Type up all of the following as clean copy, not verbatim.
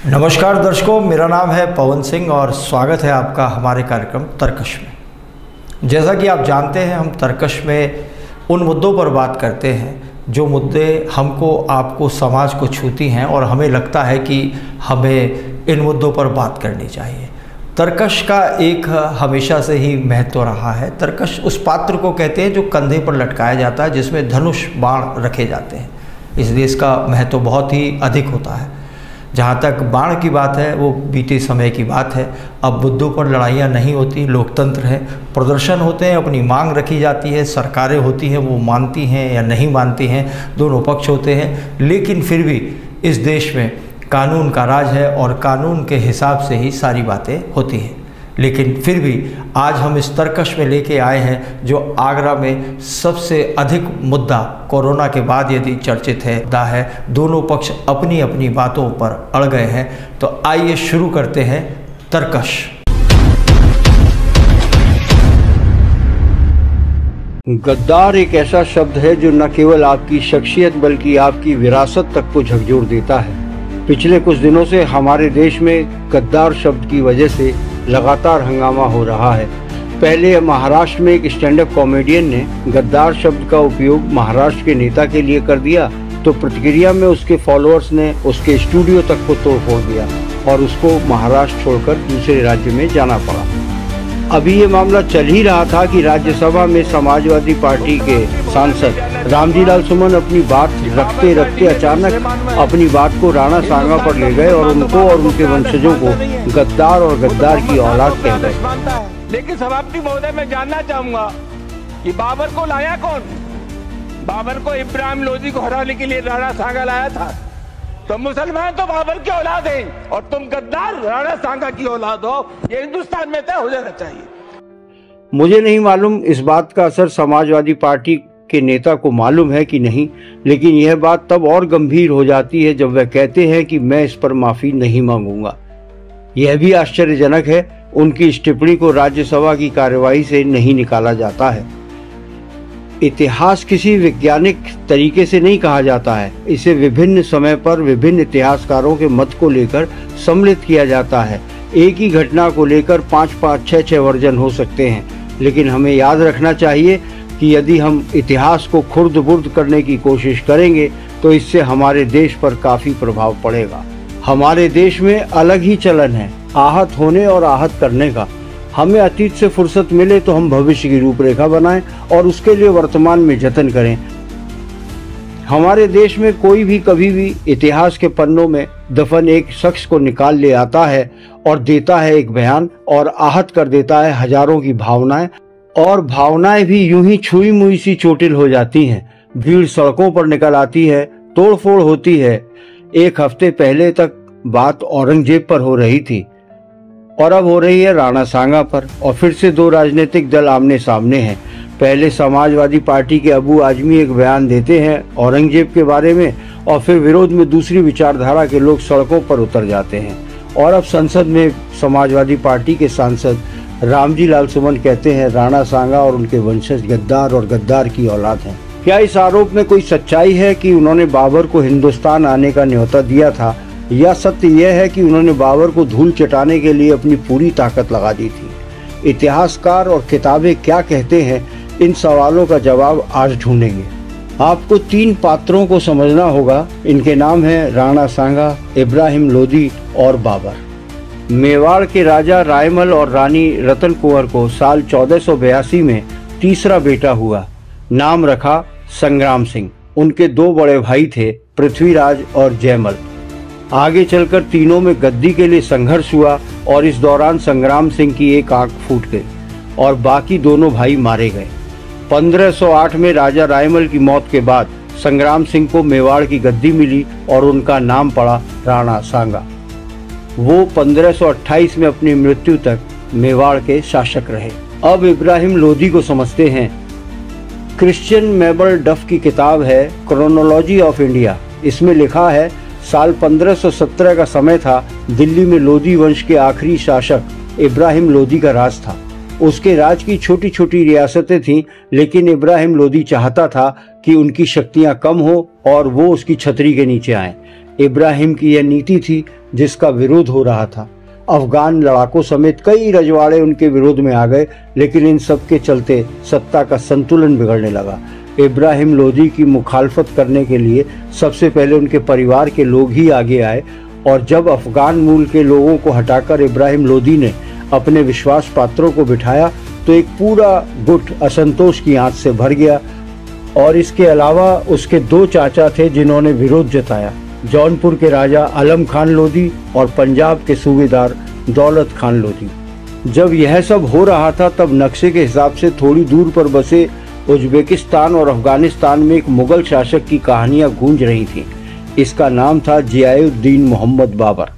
नमस्कार दर्शकों, मेरा नाम है पवन सिंह और स्वागत है आपका हमारे कार्यक्रम तर्कश में। जैसा कि आप जानते हैं, हम तर्कश में उन मुद्दों पर बात करते हैं जो मुद्दे हमको, आपको, समाज को छूती हैं और हमें लगता है कि हमें इन मुद्दों पर बात करनी चाहिए। तर्कश का एक हमेशा से ही महत्व रहा है। तर्कश उस पात्र को कहते हैं जो कंधे पर लटकाया जाता है, जिसमें धनुष बाण रखे जाते हैं, इसलिए इसका महत्व बहुत ही अधिक होता है। जहाँ तक बाण की बात है, वो बीते समय की बात है। अब मुद्दों पर लड़ाइयाँ नहीं होती, लोकतंत्र है, प्रदर्शन होते हैं, अपनी मांग रखी जाती है, सरकारें होती हैं, वो मानती हैं या नहीं मानती हैं, दोनों पक्ष होते हैं। लेकिन फिर भी इस देश में कानून का राज है और कानून के हिसाब से ही सारी बातें होती हैं। लेकिन फिर भी आज हम इस तर्कश में लेके आए हैं जो आगरा में सबसे अधिक मुद्दा कोरोना के बाद यदि चर्चित है। दोनों पक्ष अपनी अपनी बातों पर अड़ गए हैं। तो आइए शुरू करते हैं तर्कश। गद्दार एक ऐसा शब्द है जो न केवल आपकी शख्सियत बल्कि आपकी विरासत तक को झकझोर देता है। पिछले कुछ दिनों से हमारे देश में गद्दार शब्द की वजह से लगातार हंगामा हो रहा है। पहले महाराष्ट्र में एक स्टैंड अप कॉमेडियन ने गद्दार शब्द का उपयोग महाराष्ट्र के नेता के लिए कर दिया, तो प्रतिक्रिया में उसके फॉलोअर्स ने उसके स्टूडियो तक को तोड़ दिया और उसको महाराष्ट्र छोड़कर दूसरे राज्य में जाना पड़ा। अभी ये मामला चल ही रहा था कि राज्यसभा में समाजवादी पार्टी के सांसद रामजी लाल सुमन अपनी बात रखते रखते अचानक अपनी बात को राणा सांगा पर ले गए और उनको और उनके वंशजों को गद्दार और गद्दार की औलाद कह गए। लेकिन सभापति महोदय, मैं जानना चाहूंगा कि बाबर को लाया कौन? बाबर को इब्राहिम लोदी को हराने के लिए राणा सांगा लाया था। तो मुसलमान तो बाबर की औलाद हैं और तुम गद्दार राणा सांगा की औलाद हो, ये हिंदुस्तान में तय हो जाना चाहिए। मुझे नहीं मालूम इस बात का असर समाजवादी पार्टी के नेता को मालूम है कि नहीं, लेकिन यह बात तब और गंभीर हो जाती है जब वह कहते हैं कि मैं इस पर माफी नहीं मांगूंगा। यह भी आश्चर्यजनक है, उनकी इस टिप्पणी को राज्यसभा की कार्यवाही से नहीं निकाला जाता है। इतिहास किसी वैज्ञानिक तरीके से नहीं कहा जाता है, इसे विभिन्न समय पर विभिन्न इतिहासकारों के मत को लेकर सम्मिलित किया जाता है। एक ही घटना को लेकर 5-5, 6-6 वर्जन हो सकते हैं, लेकिन हमें याद रखना चाहिए कि यदि हम इतिहास को खुर्द-बुर्द करने की कोशिश करेंगे तो इससे हमारे देश पर काफी प्रभाव पड़ेगा। हमारे देश में अलग ही चलन है आहत होने और आहत करने का। हमें अतीत से फुर्सत मिले तो हम भविष्य की रूपरेखा बनाएं और उसके लिए वर्तमान में जतन करें। हमारे देश में कोई भी कभी भी इतिहास के पन्नों में दफन एक शख्स को निकाल ले आता है और देता है एक बयान और आहत कर देता है हजारों की भावनाएं, और भावनाएं भी यूं ही छुई मुई सी चोटिल हो जाती हैं। भीड़ सड़कों पर निकल आती है, तोड़फोड़ होती है। एक हफ्ते पहले तक बात औरंगजेब पर हो रही थी और अब हो रही है राणा सांगा पर, और फिर से दो राजनीतिक दल आमने सामने हैं। पहले समाजवादी पार्टी के अबू आजमी एक बयान देते हैं औरंगजेब के बारे में और फिर विरोध में दूसरी विचारधारा के लोग सड़कों पर उतर जाते हैं। और अब संसद में समाजवादी पार्टी के सांसद रामजी लाल सुमन कहते हैं राणा सांगा और उनके वंशज गद्दार और गद्दार की औलाद हैं। क्या इस आरोप में कोई सच्चाई है कि उन्होंने बाबर को हिंदुस्तान आने का न्योता दिया था, या सत्य यह है कि उन्होंने बाबर को धूल चटाने के लिए अपनी पूरी ताकत लगा दी थी? इतिहासकार और किताबें क्या कहते हैं, इन सवालों का जवाब आज ढूंढेंगे। आपको 3 पात्रों को समझना होगा। इनके नाम हैं राणा सांगा, इब्राहिम लोदी और बाबर। मेवाड़ के राजा रायमल और रानी रतन कुंवर को साल 1482 में तीसरा बेटा हुआ। नाम रखा संग्राम सिंह। उनके 2 बड़े भाई थे, पृथ्वीराज और जयमल। आगे चलकर तीनों में गद्दी के लिए संघर्ष हुआ और इस दौरान संग्राम सिंह की एक आंख फूट गई और बाकी दोनों भाई मारे गए। 1508 में राजा रायमल की मौत के बाद संग्राम सिंह को मेवाड़ की गद्दी मिली और उनका नाम पड़ा राणा सांगा। वो 1528 में अपनी मृत्यु तक मेवाड़ के शासक रहे। अब इब्राहिम लोदी को समझते हैं। क्रिश्चियन मेबल डफ की किताब है क्रोनोलॉजी ऑफ इंडिया। इसमें लिखा है साल 1517 का समय था। दिल्ली में लोदी वंश के आखिरी शासक इब्राहिम लोदी का राज था। उसके राज की छोटी छोटी रियासतें थीं, लेकिन इब्राहिम लोदी चाहता था कि उनकी शक्तियां कम हो और वो उसकी छतरी के नीचे आएं। इब्राहिम की यह नीति थी जिसका विरोध हो रहा था। अफगान लड़ाकों समेत कई रजवाड़े उनके विरोध में आ गए, लेकिन इन सब के चलते सत्ता का संतुलन बिगड़ने लगा। इब्राहिम लोदी की मुखालफत करने के लिए सबसे पहले उनके परिवार के लोग ही आगे आए, और जब अफगान मूल के लोगों को हटाकर इब्राहिम लोदी ने अपने विश्वास पात्रों को बिठाया तो एक पूरा गुट असंतोष की आंच से भर गया। और इसके अलावा उसके 2 चाचा थे जिन्होंने विरोध जताया, जौनपुर के राजा आलम खान लोदी और पंजाब के सूबेदार दौलत खान लोदी। जब यह सब हो रहा था तब नक्शे के हिसाब से थोड़ी दूर पर बसे उज्बेकिस्तान और अफगानिस्तान में एक मुगल शासक की कहानियां गूंज रही थीं। इसका नाम था जियाउद्दीन मोहम्मद बाबर।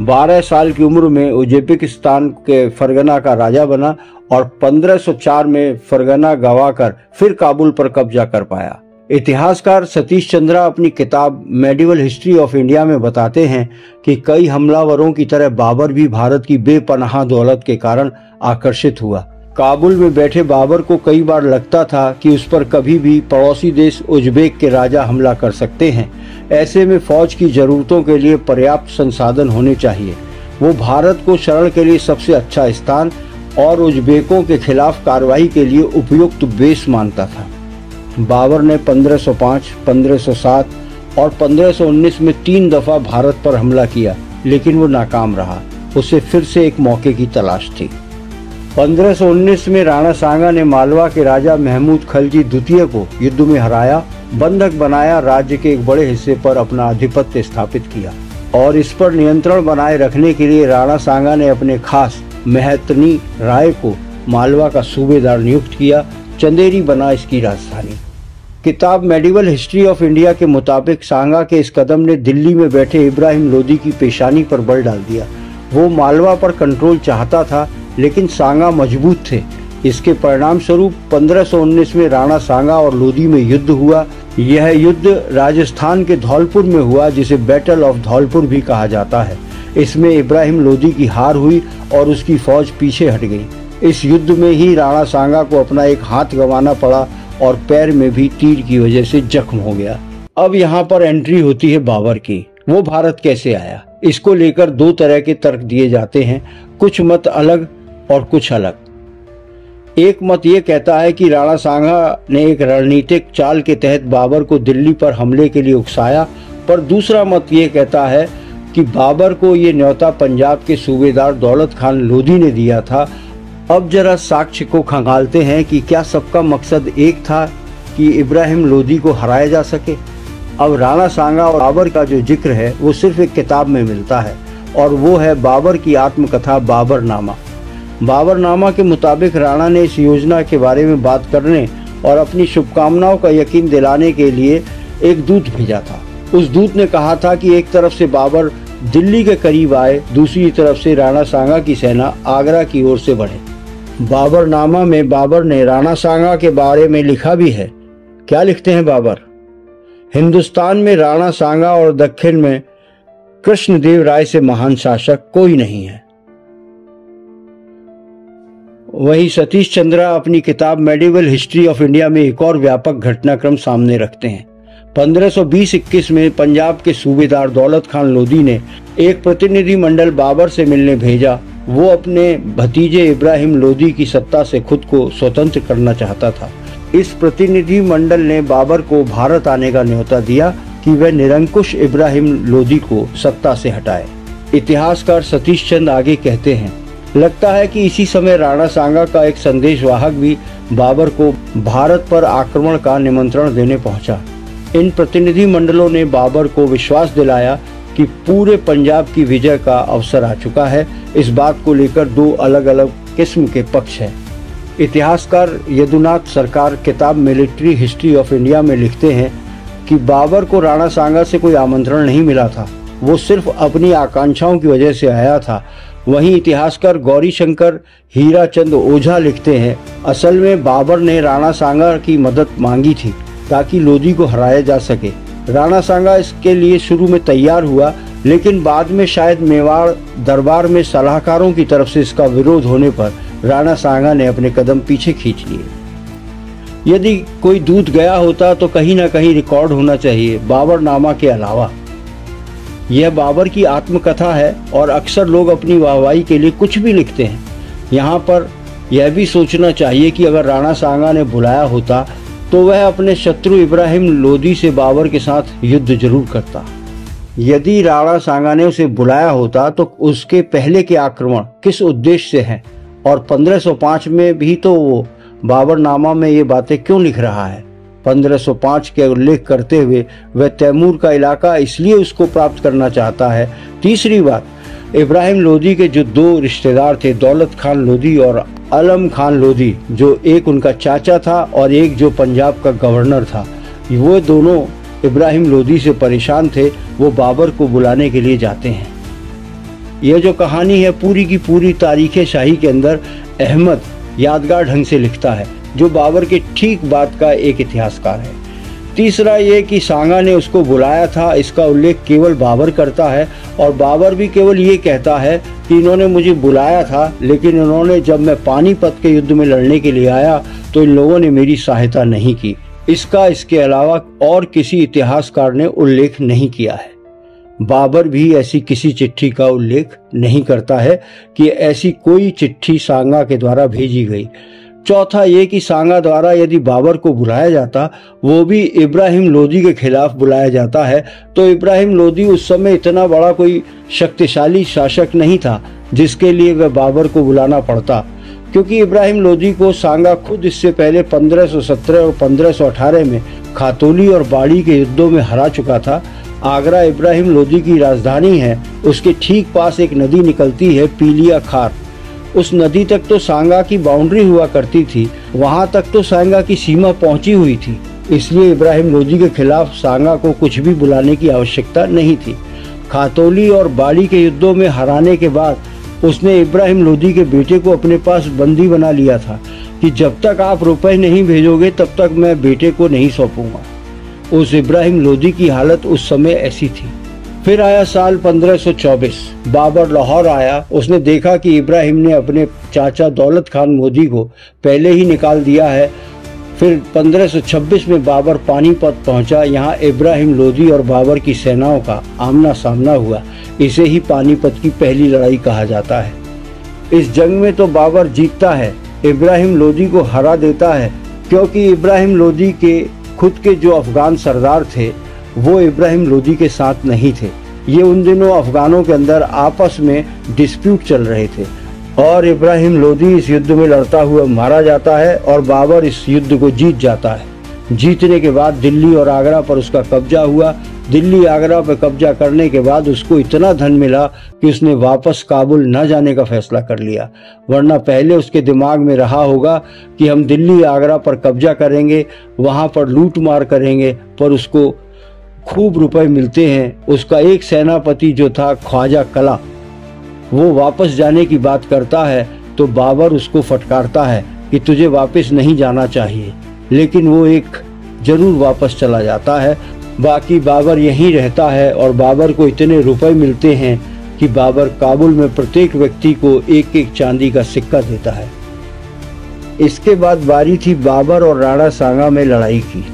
12 साल की उम्र में उज्बेकिस्तान के फरगना का राजा बना और 1504 में फरगना गंवाकर फिर काबुल पर कब्जा कर पाया। इतिहासकार सतीश चंद्रा अपनी किताब मेडिवल हिस्ट्री ऑफ इंडिया में बताते हैं कि कई हमलावरों की तरह बाबर भी भारत की बेपनाह दौलत के कारण आकर्षित हुआ। काबुल में बैठे बाबर को कई बार लगता था कि उस पर कभी भी पड़ोसी देश उज्बेक के राजा हमला कर सकते हैं। ऐसे में फौज की जरूरतों के लिए पर्याप्त संसाधन होने चाहिए। वो भारत को शरण के लिए सबसे अच्छा स्थान और उज्बेकों के खिलाफ कार्रवाई के लिए उपयुक्त बेस मानता था। बाबर ने 1505, 1507 और 1519 में 3 दफा भारत पर हमला किया, लेकिन वो नाकाम रहा। उसे फिर से एक मौके की तलाश थी। 1519 में राणा सांगा ने मालवा के राजा महमूद खलजी द्वितीय को युद्ध में हराया, बंधक बनाया, राज्य के एक बड़े हिस्से पर अपना आधिपत्य स्थापित किया और इस पर नियंत्रण बनाए रखने के लिए राणा सांगा ने अपने खास मेहतनी राय को मालवा का सूबेदार नियुक्त किया। चंदेरी बना इसकी राजधानी। किताब मेडिवल हिस्ट्री ऑफ इंडिया के मुताबिक सांगा के इस कदम ने दिल्ली में बैठे इब्राहिम लोदी की पेशानी पर बल डाल दिया। वो मालवा पर कंट्रोल चाहता था, लेकिन सांगा मजबूत थे। इसके परिणाम स्वरूप 1519 में राणा सांगा और लोदी में युद्ध हुआ। यह युद्ध राजस्थान के धौलपुर में हुआ, जिसे बैटल ऑफ धौलपुर भी कहा जाता है। इसमें इब्राहिम लोदी की हार हुई और उसकी फौज पीछे हट गई। इस युद्ध में ही राणा सांगा को अपना एक हाथ गंवाना पड़ा और पैर में भी तीर की वजह से जख्म हो गया। अब यहाँ पर एंट्री होती है बाबर की। वो भारत कैसे आया, इसको लेकर 2 तरह के तर्क दिए जाते हैं, कुछ मत अलग और कुछ अलग। एक मत ये कहता है कि राणा सांगा ने एक रणनीतिक चाल के तहत बाबर को दिल्ली पर हमले के लिए उकसाया, पर दूसरा मत ये कहता है कि बाबर को ये न्योता पंजाब के सूबेदार दौलत खान लोदी ने दिया था। अब जरा साक्ष्य को खंगालते हैं कि क्या सबका मकसद एक था कि इब्राहिम लोदी को हराया जा सके। अब राणा सांगा और बाबर का जो जिक्र है वो सिर्फ एक किताब में मिलता है, और वो है बाबर की आत्मकथा बाबरनामा। बाबरनामा के मुताबिक राणा ने इस योजना के बारे में बात करने और अपनी शुभकामनाओं का यकीन दिलाने के लिए एक दूत भेजा था। उस दूत ने कहा था कि एक तरफ से बाबर दिल्ली के करीब आए, दूसरी तरफ से राणा सांगा की सेना आगरा की ओर से बढ़े। बाबरनामा में बाबर ने राणा सांगा के बारे में लिखा भी है। क्या लिखते हैं बाबर? हिंदुस्तान में राणा सांगा और दक्षिण में कृष्णदेव राय से महान शासक कोई नहीं है। वहीं सतीश चंद्रा अपनी किताब मेडिवल हिस्ट्री ऑफ इंडिया में एक और व्यापक घटनाक्रम सामने रखते हैं। 1520-21 में पंजाब के सूबेदार दौलत खान लोदी ने एक प्रतिनिधि मंडल बाबर से मिलने भेजा। वो अपने भतीजे इब्राहिम लोदी की सत्ता से खुद को स्वतंत्र करना चाहता था। इस प्रतिनिधि मंडल ने बाबर को भारत आने का न्योता दिया कि वह निरंकुश इब्राहिम लोदी को सत्ता से हटाए। इतिहासकार सतीश चंद्र आगे कहते हैं, लगता है कि इसी समय राणा सांगा का एक संदेशवाहक भी बाबर को भारत पर आक्रमण का निमंत्रण देने पहुंचा। इन प्रतिनिधि मंडलों ने बाबर को विश्वास दिलाया कि पूरे पंजाब की विजय का अवसर आ चुका है। इस बात को लेकर 2 अलग अलग किस्म के पक्ष हैं। इतिहासकार यदुनाथ सरकार किताब मिलिट्री हिस्ट्री ऑफ इंडिया में लिखते हैं कि बाबर को राणा सांगा से कोई आमंत्रण नहीं मिला था, वो सिर्फ अपनी आकांक्षाओं की वजह से आया था। वहीं इतिहासकार गौरी शंकर हीराचंद ओझा लिखते हैं, असल में बाबर ने राणा सांगा की मदद मांगी थी ताकि लोदी को हराया जा सके। राणा सांगा इसके लिए शुरू में तैयार हुआ, लेकिन बाद में शायद मेवाड़ दरबार में सलाहकारों की तरफ से इसका विरोध होने पर राणा सांगा ने अपने कदम पीछे खींच लिए। यदि कोई दूत गया होता तो कहीं ना कहीं रिकॉर्ड होना चाहिए बाबरनामा के अलावा। यह बाबर की आत्मकथा है और अक्सर लोग अपनी वाहवाही के लिए कुछ भी लिखते हैं। यहाँ पर यह भी सोचना चाहिए कि अगर राणा सांगा ने बुलाया होता तो वह अपने शत्रु इब्राहिम लोदी से बाबर के साथ युद्ध जरूर करता। यदि राणा सांगा ने उसे बुलाया होता तो उसके पहले के आक्रमण किस उद्देश्य से हैं और 1505 में भी तो वो बाबरनामा में ये बातें क्यों लिख रहा है। 1505 के उल्लेख करते हुए वह तैमूर का इलाका इसलिए उसको प्राप्त करना चाहता है। तीसरी बात, इब्राहिम लोदी के जो दो रिश्तेदार थे, दौलत खान लोदी और अलम खान लोदी, जो एक उनका चाचा था और एक जो पंजाब का गवर्नर था, वो दोनों इब्राहिम लोदी से परेशान थे। वो बाबर को बुलाने के लिए जाते हैं। यह जो कहानी है पूरी की पूरी तारीख शाही के अंदर अहमद यादगार ढंग से लिखता है, जो बाबर के ठीक बाद का एक इतिहासकार है। तीसरा ये कि सांगा ने उसको बुलाया था, इसका उल्लेख केवल बाबर करता है और बाबर भी केवल ये कहता है कि इन्होंने मुझे बुलाया था, लेकिन इन्होंने जब मैं पानीपत के युद्ध में लड़ने के लिए आया तो इन लोगों ने मेरी सहायता नहीं की। इसके अलावा और किसी इतिहासकार ने उल्लेख नहीं किया है। बाबर भी ऐसी किसी चिट्ठी का उल्लेख नहीं करता है कि ऐसी कोई चिट्ठी सांगा के द्वारा भेजी गई। चौथा ये कि सांगा द्वारा यदि बाबर को बुलाया जाता, वो भी इब्राहिम लोदी के खिलाफ बुलाया जाता है, तो इब्राहिम लोदी उस समय इतना बड़ा कोई शक्तिशाली शासक नहीं था जिसके लिए वह बाबर को बुलाना पड़ता, क्योंकि इब्राहिम लोदी को सांगा खुद इससे पहले 1517 और 1518 में खातौली और बाड़ी के युद्धों में हरा चुका था। आगरा इब्राहिम लोदी की राजधानी है, उसके ठीक पास एक नदी निकलती है, पीलिया खार। उस नदी तक तो सांगा की बाउंड्री हुआ करती थी, वहां तक तो सांगा की सीमा पहुंची हुई थी, इसलिए इब्राहिम लोदी के खिलाफ सांगा को कुछ भी बुलाने की आवश्यकता नहीं थी। खातौली और बाड़ी के युद्धों में हराने के बाद उसने इब्राहिम लोदी के बेटे को अपने पास बंदी बना लिया था कि जब तक आप रुपए नहीं भेजोगे तब तक मैं बेटे को नहीं सौंपूंगा। उस इब्राहिम लोदी की हालत उस समय ऐसी थी। फिर आया साल 1524, बाबर लाहौर आया। उसने देखा कि इब्राहिम ने अपने चाचा दौलत खान लोदी को पहले ही निकाल दिया है। फिर 1526 में बाबर पानीपत पहुंचा। यहाँ इब्राहिम लोदी और बाबर की सेनाओं का आमना सामना हुआ। इसे ही पानीपत की पहली लड़ाई कहा जाता है। इस जंग में तो बाबर जीतता है, इब्राहिम लोदी को हरा देता है, क्योंकि इब्राहिम लोदी के खुद के जो अफगान सरदार थे वो इब्राहिम लोदी के साथ नहीं थे। ये उन दिनों अफगानों के अंदर आपस में डिस्प्यूट चल रहे थे और इब्राहिम लोदी इस युद्ध में लड़ता हुआ मारा जाता है और बाबर इस युद्ध को जीत जाता है। जीतने के बाद दिल्ली और आगरा पर उसका कब्जा हुआ। दिल्ली आगरा पर कब्जा करने के बाद उसको इतना धन मिला कि उसने वापस काबुल न जाने का फैसला कर लिया, वरना पहले उसके दिमाग में रहा होगा कि हम दिल्ली आगरा पर कब्जा करेंगे, वहां पर लूट मार करेंगे, पर उसको खूब रुपए मिलते हैं। उसका एक सेनापति जो था ख्वाजा कला, वो वापस जाने की बात करता है तो बाबर उसको फटकारता है कि तुझे वापस नहीं जाना चाहिए, लेकिन वो एक जरूर वापस चला जाता है। बाकी बाबर यहीं रहता है और बाबर को इतने रुपए मिलते हैं कि बाबर काबुल में प्रत्येक व्यक्ति को एक एक चांदी का सिक्का देता है। इसके बाद बारी थी बाबर और राणा सांगा में लड़ाई की।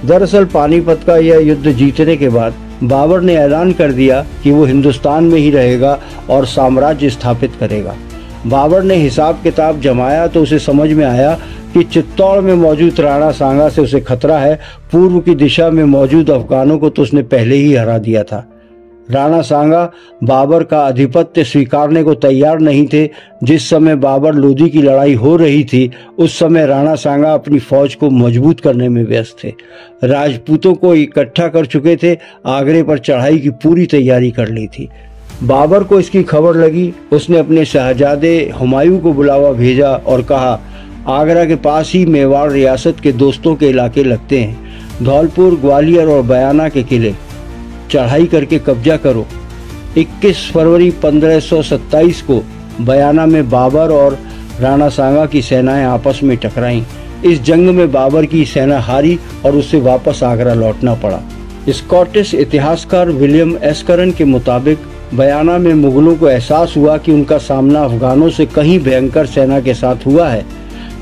दरअसल पानीपत का यह युद्ध जीतने के बाद बाबर ने ऐलान कर दिया कि वो हिंदुस्तान में ही रहेगा और साम्राज्य स्थापित करेगा। बाबर ने हिसाब किताब जमाया तो उसे समझ में आया कि चित्तौड़ में मौजूद राणा सांगा से उसे खतरा है। पूर्व की दिशा में मौजूद अफगानों को तो उसने पहले ही हरा दिया था। राणा सांगा बाबर का आधिपत्य स्वीकारने को तैयार नहीं थे। जिस समय बाबर लोदी की लड़ाई हो रही थी उस समय राणा सांगा अपनी फौज को मजबूत करने में व्यस्त थे। राजपूतों को इकट्ठा कर चुके थे, आगरे पर चढ़ाई की पूरी तैयारी कर ली थी। बाबर को इसकी खबर लगी। उसने अपने शहजादे हुमायूं को बुलावा भेजा और कहा, आगरा के पास ही मेवाड़ रियासत के दोस्तों के इलाके लगते हैं, धौलपुर, ग्वालियर और बयाना के किले चढ़ाई करके कब्जा करो। 21 फरवरी 1527 को बयाना में बाबर और राणा सांगा की सेनाएं आपस में टकराईं। इस जंग में बाबर की सेना हारी और उसे वापस आगरा लौटना पड़ा। स्कॉटिश इतिहासकार विलियम एस्करन के मुताबिक बयाना में मुगलों को एहसास हुआ कि उनका सामना अफगानों से कहीं भयंकर सेना के साथ हुआ है।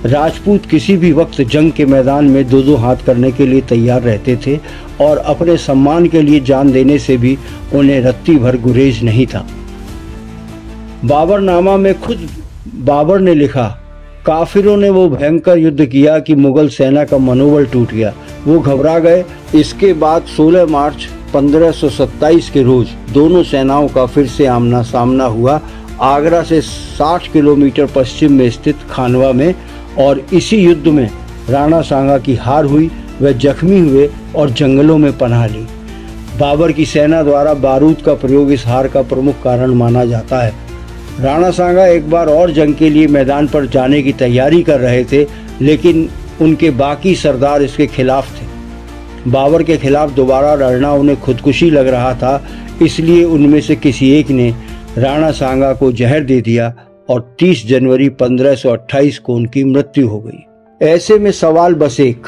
राजपूत किसी भी वक्त जंग के मैदान में दो दो हाथ करने के लिए तैयार रहते थे और अपने सम्मान के लिए जान देने से भी उन्हें रत्ती भर गुरेज नहीं था। बाबरनामा में खुद बाबर ने लिखा, काफिरों ने वो भयंकर युद्ध किया कि मुगल सेना का मनोबल टूट गया, वो घबरा गए। इसके बाद 16 मार्च 1527 के रोज दोनों सेनाओं का फिर से आमना सामना हुआ, आगरा से 60 किलोमीटर पश्चिम में स्थित खानवा में। और इसी युद्ध में राणा सांगा की हार हुई, वह जख्मी हुए और जंगलों में पनाह ली। बाबर की सेना द्वारा बारूद का प्रयोग इस हार का प्रमुख कारण माना जाता है। राणा सांगा एक बार और जंग के लिए मैदान पर जाने की तैयारी कर रहे थे, लेकिन उनके बाकी सरदार इसके खिलाफ थे। बाबर के खिलाफ दोबारा लड़ना उन्हें खुदकुशी लग रहा था, इसलिए उनमें से किसी एक ने राणा सांगा को जहर दे दिया और 30 जनवरी 1528 को उनकी मृत्यु हो गई। ऐसे में सवाल बस एक,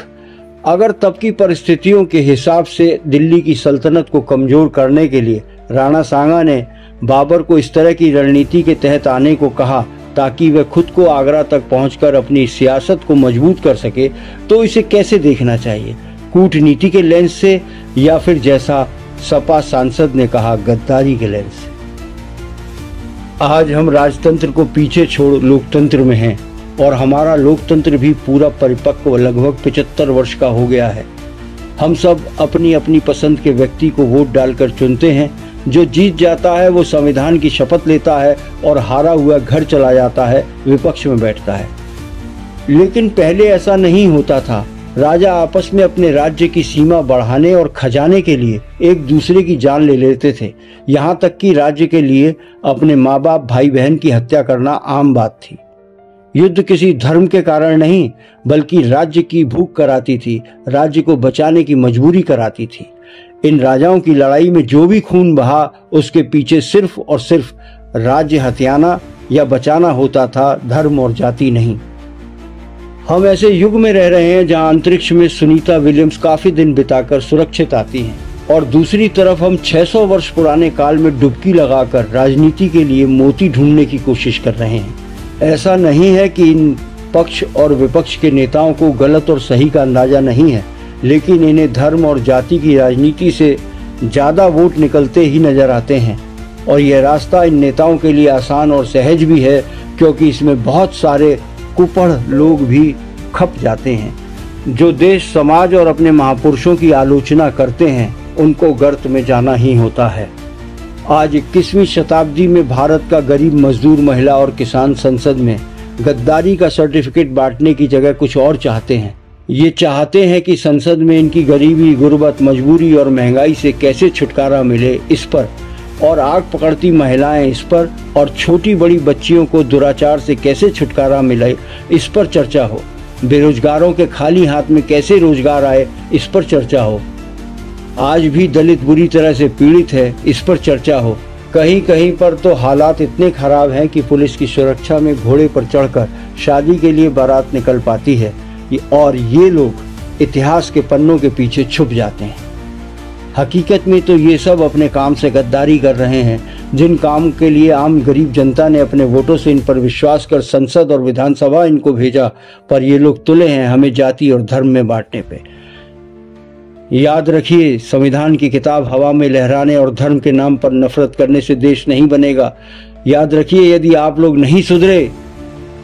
अगर तब की परिस्थितियों के हिसाब से दिल्ली की सल्तनत को कमजोर करने के लिए राणा सांगा ने बाबर को इस तरह की रणनीति के तहत आने को कहा ताकि वह खुद को आगरा तक पहुंचकर अपनी सियासत को मजबूत कर सके, तो इसे कैसे देखना चाहिए, कूटनीति के लेंस से या फिर जैसा सपा सांसद ने कहा, गद्दारी के लेंस से। आज हम राजतंत्र को पीछे छोड़ लोकतंत्र में हैं और हमारा लोकतंत्र भी पूरा परिपक्व लगभग 75 वर्ष का हो गया है। हम सब अपनी अपनी पसंद के व्यक्ति को वोट डालकर चुनते हैं। जो जीत जाता है वो संविधान की शपथ लेता है और हारा हुआ घर चला जाता है, विपक्ष में बैठता है। लेकिन पहले ऐसा नहीं होता था। राजा आपस में अपने राज्य की सीमा बढ़ाने और खजाने के लिए एक दूसरे की जान ले लेते थे। यहाँ तक कि राज्य के लिए अपने माँ बाप भाई बहन की हत्या करना आम बात थी। युद्ध किसी धर्म के कारण नहीं, बल्कि राज्य की भूख कराती थी, राज्य को बचाने की मजबूरी कराती थी। इन राजाओं की लड़ाई में जो भी खून बहा, उसके पीछे सिर्फ और सिर्फ राज्य हथियाना या बचाना होता था, धर्म और जाति नहीं। हम ऐसे युग में रह रहे हैं जहां अंतरिक्ष में सुनीता विलियम्स काफी दिन बिताकर सुरक्षित आती हैं, और दूसरी तरफ हम 600 वर्ष पुराने काल में डुबकी लगाकर राजनीति के लिए मोती ढूंढने की कोशिश कर रहे हैं। ऐसा नहीं है कि इन पक्ष और विपक्ष के नेताओं को गलत और सही का अंदाजा नहीं है, लेकिन इन्हें धर्म और जाति की राजनीति से ज्यादा वोट निकलते ही नजर आते हैं। और यह रास्ता इन नेताओं के लिए आसान और सहज भी है, क्योंकि इसमें बहुत सारे कुपढ़ लोग भी खप जाते हैं। जो देश, समाज और अपने महापुरुषों की आलोचना करते हैं, उनको गर्त में जाना ही होता है। आज 21वीं शताब्दी में भारत का गरीब मजदूर, महिला और किसान संसद में गद्दारी का सर्टिफिकेट बांटने की जगह कुछ और चाहते हैं। ये चाहते हैं कि संसद में इनकी गरीबी, गुर्बत, मजबूरी और महंगाई से कैसे छुटकारा मिले, इस पर, और आग पकड़ती महिलाएं, इस पर, और छोटी बड़ी बच्चियों को दुराचार से कैसे छुटकारा मिले, इस पर चर्चा हो। बेरोजगारों के खाली हाथ में कैसे रोजगार आए, इस पर चर्चा हो। आज भी दलित बुरी तरह से पीड़ित है, इस पर चर्चा हो। कहीं कहीं पर तो हालात इतने खराब हैं कि पुलिस की सुरक्षा में घोड़े पर चढ़कर शादी के लिए बारात निकल पाती है, और ये लोग इतिहास के पन्नों के पीछे छुप जाते हैं। हकीकत में तो ये सब अपने काम से गद्दारी कर रहे हैं, जिन काम के लिए आम गरीब जनता ने अपने वोटों से इन पर विश्वास कर संसद और विधानसभा इनको भेजा, पर ये लोग तुले हैं हमें जाति और धर्म में बांटने पे। याद रखिए, संविधान की किताब हवा में लहराने और धर्म के नाम पर नफरत करने से देश नहीं बनेगा। याद रखिए, यदि आप लोग नहीं सुधरे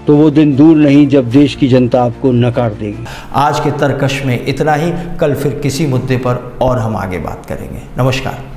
तो वो दिन दूर नहीं जब देश की जनता आपको नकार देगी। आज के तरकश में इतना ही। कल फिर किसी मुद्दे पर और हम आगे बात करेंगे। नमस्कार।